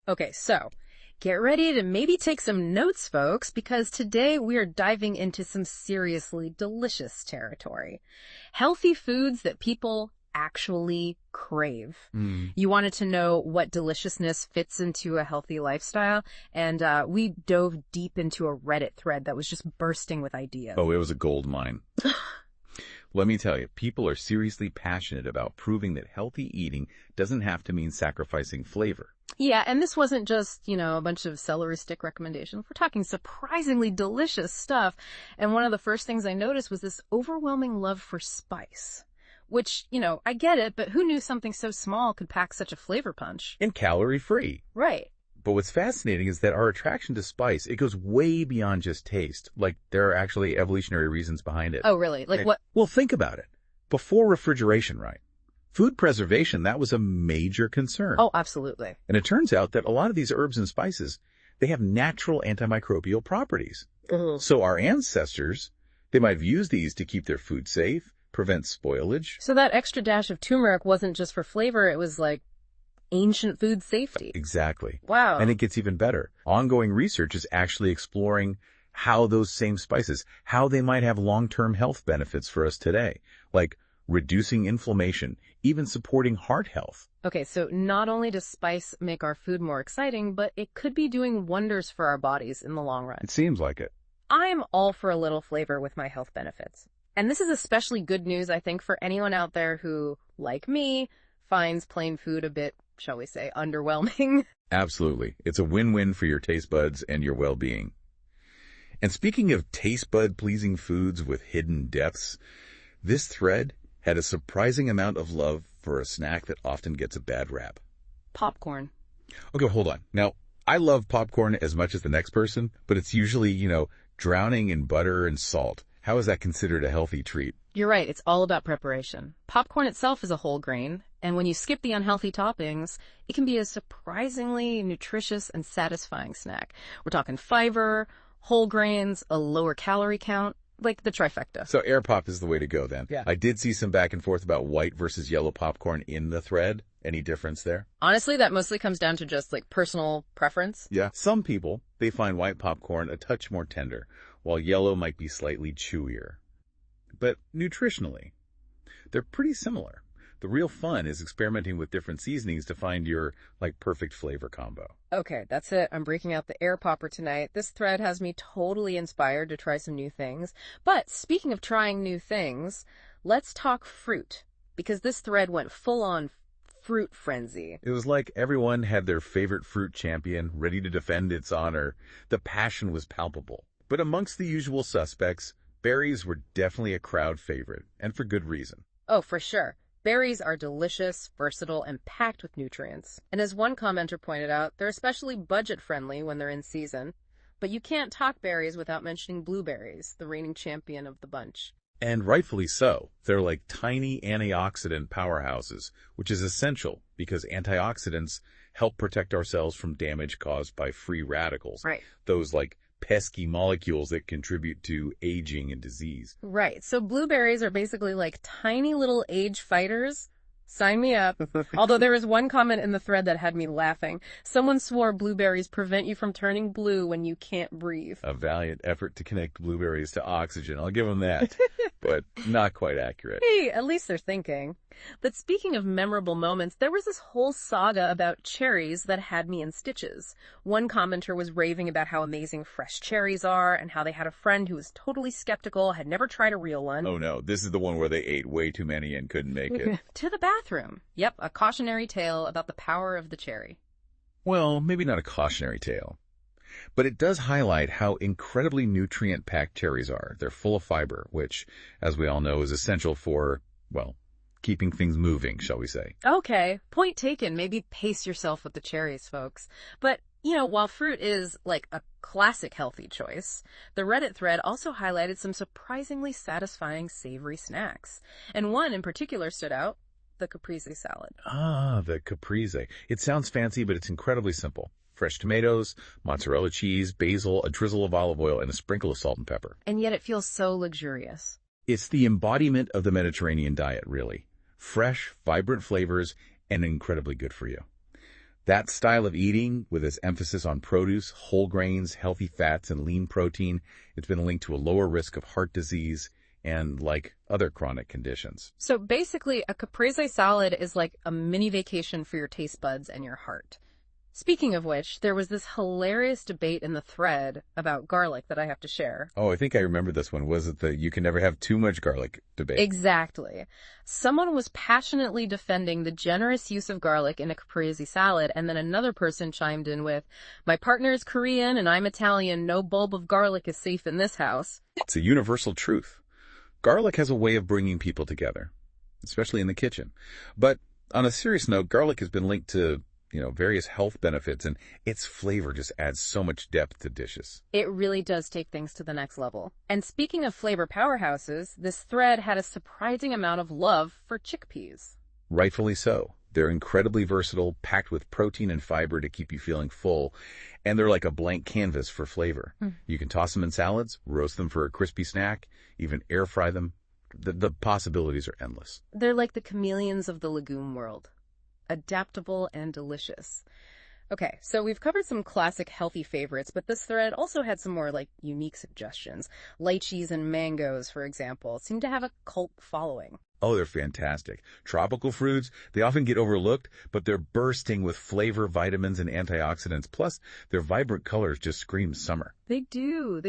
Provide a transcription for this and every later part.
Okay, so get ready to maybe take some notes, folks, because today we are diving into some seriously delicious territory. Healthy foods that people actually crave. You wanted to know what deliciousness fits into a healthy lifestyle, and we dove deep into a Reddit thread that was just bursting with ideas. Oh, it was a gold mine. Let me tell you, people are seriously passionate about proving that healthy eating doesn't have to mean sacrificing flavor. Yeah, and this wasn't just, a bunch of celery stick recommendations. We're talking surprisingly delicious stuff. And one of the first things I noticed was this overwhelming love for spice. Which, I get it, but who knew something so small could pack such a flavor punch? And calorie-free. Right. But what's fascinating is that our attraction to spice, it goes way beyond just taste. Like, there are actually evolutionary reasons behind it. Oh, really? Like what? Well, think about it. Before refrigeration, right? Food preservation, that was a major concern. Oh, absolutely. And it turns out that a lot of these herbs and spices, they have natural antimicrobial properties. So our ancestors, they might have used these to keep their food safe, prevent spoilage. So that extra dash of turmeric wasn't just for flavor, it was like ancient food safety. Exactly. Wow. And it gets even better. Ongoing research is actually exploring how those same spices, how they might have long-term health benefits for us today, like reducing inflammation, even supporting heart health. Okay, so not only does spice make our food more exciting, but it could be doing wonders for our bodies in the long run. It seems like it. I'm all for a little flavor with my health benefits. And this is especially good news, I think, for anyone out there who, like me, finds plain food a bit, shall we say, underwhelming. Absolutely. It's a win-win for your taste buds and your well-being. And speaking of taste bud-pleasing foods with hidden depths, this thread had a surprising amount of love for a snack that often gets a bad rap. Popcorn. Okay, hold on. Now, I love popcorn as much as the next person, but it's usually, drowning in butter and salt. How is that considered a healthy treat? You're right, it's all about preparation. Popcorn itself is a whole grain, and when you skip the unhealthy toppings, it can be a surprisingly nutritious and satisfying snack. We're talking fiber, whole grains, a lower calorie count, like the trifecta. So air pop is the way to go then. Yeah. I did see some back and forth about white versus yellow popcorn in the thread. Any difference there? Honestly, that mostly comes down to just personal preference. Yeah. Some people, they find white popcorn a touch more tender, while yellow might be slightly chewier. But nutritionally, they're pretty similar. The real fun is experimenting with different seasonings to find your, perfect flavor combo. Okay, that's it. I'm breaking out the air popper tonight. This thread has me totally inspired to try some new things. But speaking of trying new things, let's talk fruit, because this thread went full-on fruit frenzy. It was like everyone had their favorite fruit champion ready to defend its honor. The passion was palpable. But amongst the usual suspects, berries were definitely a crowd favorite, and for good reason. Oh, for sure. Berries are delicious, versatile, and packed with nutrients. And as one commenter pointed out, they're especially budget-friendly when they're in season. But you can't talk berries without mentioning blueberries, the reigning champion of the bunch. And rightfully so. They're like tiny antioxidant powerhouses, which is essential because antioxidants help protect our cells from damage caused by free radicals. Right. Those pesky molecules that contribute to aging and disease. Right. So blueberries are basically like tiny little age fighters. Sign me up. Although there was one comment in the thread that had me laughing. Someone swore blueberries prevent you from turning blue when you can't breathe. A valiant effort to connect blueberries to oxygen. I'll give them that. But not quite accurate. Hey, at least they're thinking. But speaking of memorable moments, there was this whole saga about cherries that had me in stitches. One commenter was raving about how amazing fresh cherries are and how they had a friend who was totally skeptical, had never tried a real one. Oh no, this is the one where they ate way too many and couldn't make it. To the bathroom. Yep, a cautionary tale about the power of the cherry. Well, maybe not a cautionary tale. But it does highlight how incredibly nutrient-packed cherries are. They're full of fiber, which, as we all know, is essential for, keeping things moving, shall we say. Okay, point taken. Maybe pace yourself with the cherries, folks. But, while fruit is a classic healthy choice, the Reddit thread also highlighted some surprisingly satisfying savory snacks. And one in particular stood out, the Caprese salad. Ah, the Caprese. It sounds fancy, but it's incredibly simple. Fresh tomatoes, mozzarella cheese, basil, a drizzle of olive oil, and a sprinkle of salt and pepper. And yet it feels so luxurious. It's the embodiment of the Mediterranean diet, really. Fresh, vibrant flavors, and incredibly good for you. That style of eating, with its emphasis on produce, whole grains, healthy fats, and lean protein, it's been linked to a lower risk of heart disease and, like, other chronic conditions. So basically, a caprese salad is like a mini vacation for your taste buds and your heart. Speaking of which, there was this hilarious debate in the thread about garlic that I have to share. Oh, I think I remember this one. Was it the you can never have too much garlic debate? Exactly. Someone was passionately defending the generous use of garlic in a caprese salad, and then another person chimed in with, "My partner is Korean and I'm Italian. No bulb of garlic is safe in this house." It's a universal truth. Garlic has a way of bringing people together, especially in the kitchen. But on a serious note, garlic has been linked to various health benefits, and its flavor just adds so much depth to dishes. It really does take things to the next level. And speaking of flavor powerhouses, this thread had a surprising amount of love for chickpeas. Rightfully so. They're incredibly versatile, packed with protein and fiber to keep you feeling full, and they're like a blank canvas for flavor. You can toss them in salads, roast them for a crispy snack, even air fry them. The possibilities are endless. They're like the chameleons of the legume world. Adaptable and delicious. Okay, so we've covered some classic healthy favorites, but this thread also had some more unique suggestions. Lychees and mangoes, for example, seem to have a cult following. Oh, they're fantastic. Tropical fruits, they often get overlooked, but they're bursting with flavor, vitamins, and antioxidants. Plus, their vibrant colors just scream summer. They do.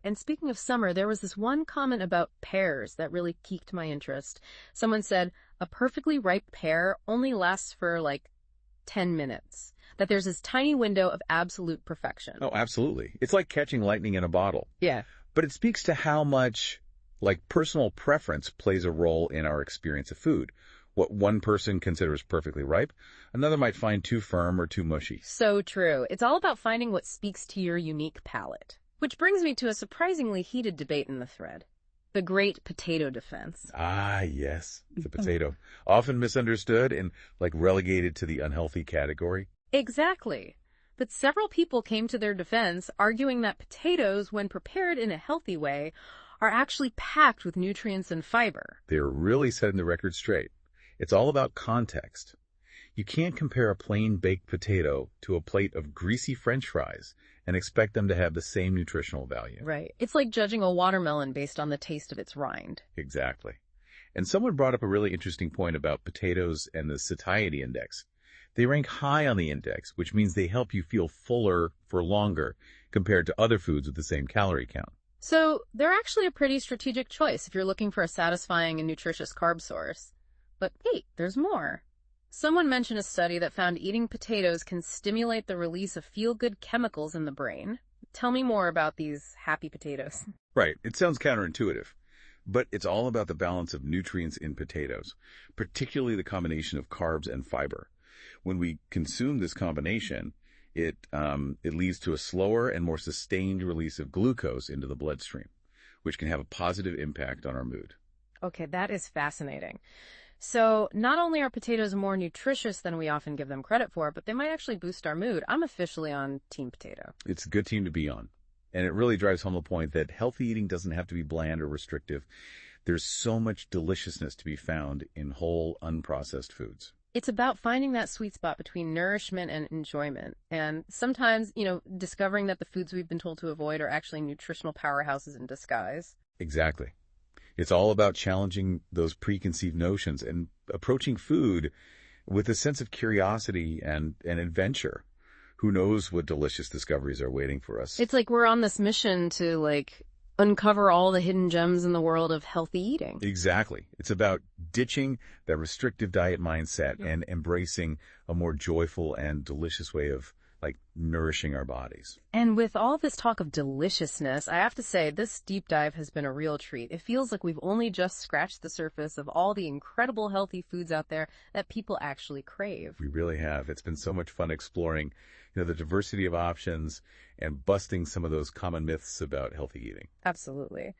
And speaking of summer, there was this one comment about pears that really piqued my interest. Someone said, a perfectly ripe pear only lasts for 10 minutes. That there's this tiny window of absolute perfection. Oh, absolutely. It's like catching lightning in a bottle. Yeah. But it speaks to how much personal preference plays a role in our experience of food. What one person considers perfectly ripe, another might find too firm or too mushy. So true. It's all about finding what speaks to your unique palate. Which brings me to a surprisingly heated debate in the thread. The great potato defense. Ah, yes. The potato. Often misunderstood and relegated to the unhealthy category. Exactly. But several people came to their defense, arguing that potatoes, when prepared in a healthy way, are actually packed with nutrients and fiber. They're really setting the record straight. It's all about context. You can't compare a plain baked potato to a plate of greasy French fries and expect them to have the same nutritional value. Right. It's like judging a watermelon based on the taste of its rind. Exactly. And someone brought up a really interesting point about potatoes and the satiety index. They rank high on the index, which means they help you feel fuller for longer compared to other foods with the same calorie count. So they're actually a pretty strategic choice if you're looking for a satisfying and nutritious carb source. But wait, there's more. Someone mentioned a study that found eating potatoes can stimulate the release of feel-good chemicals in the brain. Tell me more about these happy potatoes. Right. It sounds counterintuitive, but it's all about the balance of nutrients in potatoes, particularly the combination of carbs and fiber. When we consume this combination, it leads to a slower and more sustained release of glucose into the bloodstream, which can have a positive impact on our mood. Okay, that is fascinating. So not only are potatoes more nutritious than we often give them credit for, but they might actually boost our mood. I'm officially on Team Potato. It's a good team to be on. And it really drives home the point that healthy eating doesn't have to be bland or restrictive. There's so much deliciousness to be found in whole, unprocessed foods. It's about finding that sweet spot between nourishment and enjoyment. And sometimes, discovering that the foods we've been told to avoid are actually nutritional powerhouses in disguise. Exactly. It's all about challenging those preconceived notions and approaching food with a sense of curiosity and adventure. Who knows what delicious discoveries are waiting for us? It's like we're on this mission to, uncover all the hidden gems in the world of healthy eating. Exactly. It's about ditching that restrictive diet mindset and embracing a more joyful and delicious way of nourishing our bodies. And with all this talk of deliciousness, I have to say this deep dive has been a real treat. It feels like we've only just scratched the surface of all the incredible healthy foods out there that people actually crave. We really have. It's been so much fun exploring, the diversity of options and busting some of those common myths about healthy eating. Absolutely.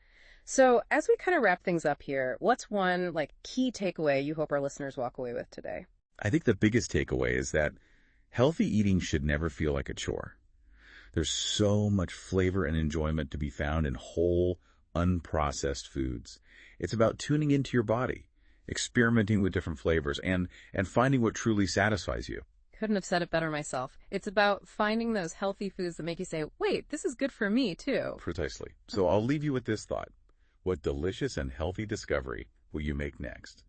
So as we kind of wrap things up here, what's one key takeaway you hope our listeners walk away with today? I think the biggest takeaway is that healthy eating should never feel like a chore. There's so much flavor and enjoyment to be found in whole, unprocessed foods. It's about tuning into your body, experimenting with different flavors, and finding what truly satisfies you. couldn't have said it better myself. It's about finding those healthy foods that make you say, wait, this is good for me, too. Precisely. So I'll leave you with this thought. What delicious and healthy discovery will you make next?